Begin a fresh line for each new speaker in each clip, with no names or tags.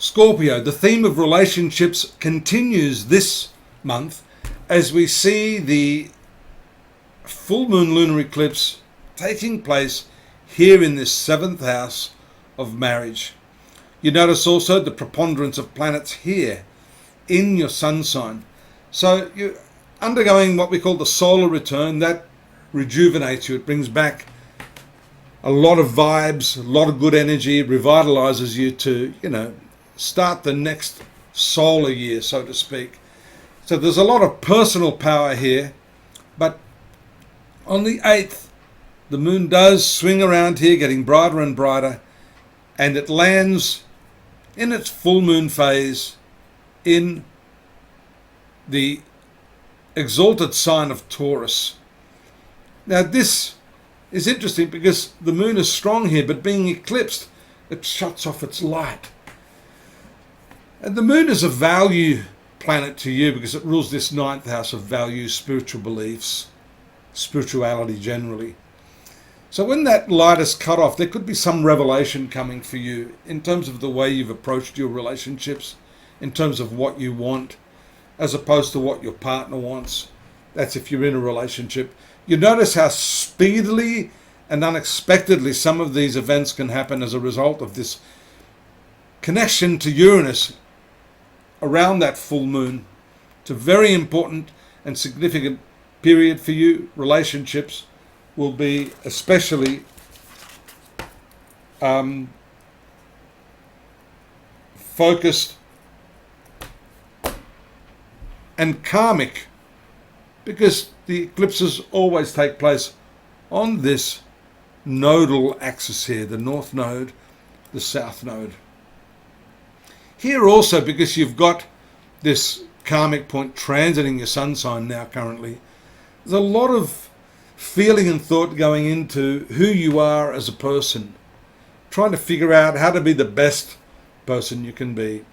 Scorpio, the theme of relationships continues this month as we see the full moon lunar eclipse taking place here in this 7th house of marriage. You notice also the preponderance of planets here in your sun sign. So you're undergoing what we call the solar return. That rejuvenates you. It brings back a lot of vibes, a lot of good energy, revitalizes you to, start the next solar year, so to speak. So there's a lot of personal power here, but on the 8th, the moon does swing around here, getting brighter and brighter, and it lands in its full moon phase in the exalted sign of Taurus. Now this is interesting because the moon is strong here, but being eclipsed, it shuts off its light. And the moon is a value planet to you because it rules this 9th house of values, spiritual beliefs, spirituality generally. So when that light is cut off, there could be some revelation coming for you in terms of the way you've approached your relationships, in terms of what you want, as opposed to what your partner wants. That's if you're in a relationship. You notice how speedily and unexpectedly some of these events can happen as a result of this connection to Uranus around that full moon. It's a very important and significant period for you. Relationships will be especially focused and karmic, because the eclipses always take place on this nodal axis here, the north node, the south node. Here also, because you've got this karmic point transiting your sun sign now currently, there's a lot of feeling and thought going into who you are as a person, trying to figure out how to be the best person you can be.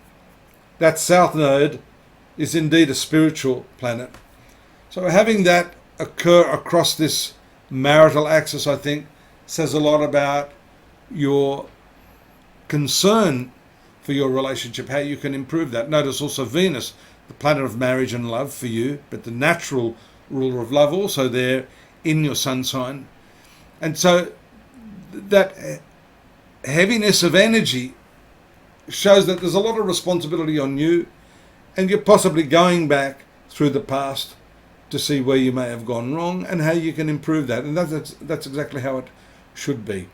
That south node is indeed a spiritual planet. So having that occur across this marital axis, I think, says a lot about your concern for your relationship, how you can improve that. Notice also Venus, the planet of marriage and love for you, but the natural ruler of love also there in your sun sign. And so that heaviness of energy shows that there's a lot of responsibility on you, and you're possibly going back through the past to see where you may have gone wrong and how you can improve that. And that's exactly how it should be.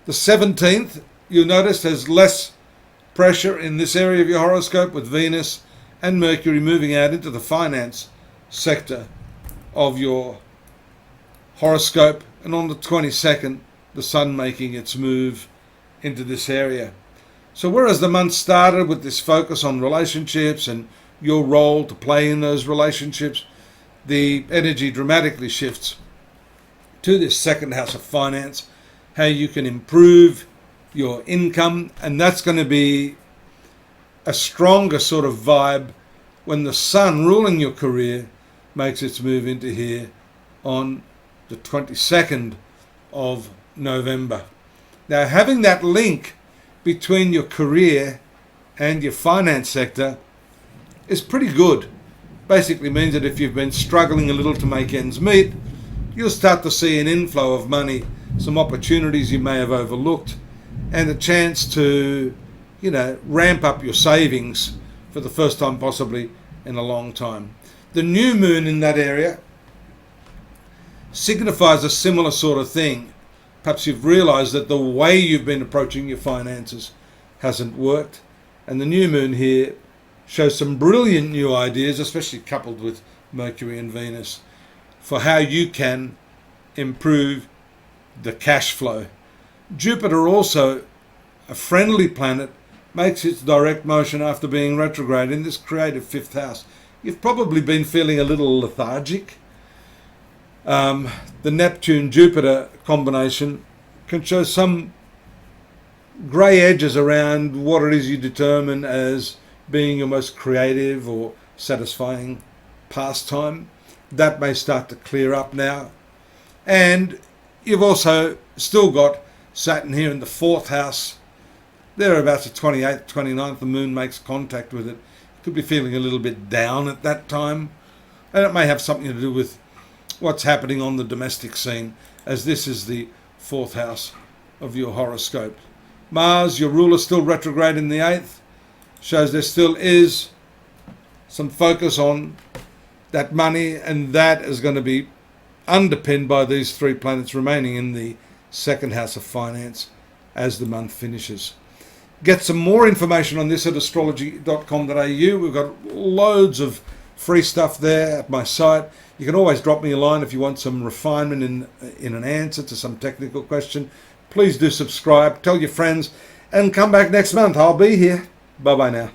The 17th, you'll notice there's less pressure in this area of your horoscope with Venus and Mercury moving out into the finance sector of your horoscope. And on the 22nd, the Sun making its move into this area. So whereas the month started with this focus on relationships and your role to play in those relationships, the energy dramatically shifts to this 2nd house of finance, how you can improve your income, and that's going to be a stronger sort of vibe when the Sun ruling your career makes its move into here on the 22nd of November. Now, having that link between your career and your finance sector is pretty good. Basically means that if you've been struggling a little to make ends meet, you'll start to see an inflow of money, some opportunities you may have overlooked, and a chance to, ramp up your savings for the first time possibly in a long time. The new moon in that area signifies a similar sort of thing. Perhaps you've realized that the way you've been approaching your finances hasn't worked, and the new moon here shows some brilliant new ideas, especially coupled with Mercury and Venus, for how you can improve the cash flow. Jupiter, also a friendly planet, makes its direct motion after being retrograde in this creative 5th house. You've probably been feeling a little lethargic. The Neptune-Jupiter combination can show some grey edges around what it is you determine as being your most creative or satisfying pastime. That may start to clear up now. And you've also still got Saturn here in the 4th house thereabouts the 28th, 29th, the moon makes contact with it. Could be feeling a little bit down at that time, and it may have something to do with what's happening on the domestic scene, as this is the 4th house of your horoscope. Mars, your ruler, still retrograde in the 8th, shows there still is some focus on that money, and that is going to be underpinned by these 3 planets remaining in the 2nd house of finance as the month finishes. Get some more information on this at astrology.com.au. We've got loads of free stuff there at my site. You can always drop me a line if you want some refinement in an answer to some technical question. Please do subscribe, tell your friends, and come back next month. I'll be here. Bye-bye now.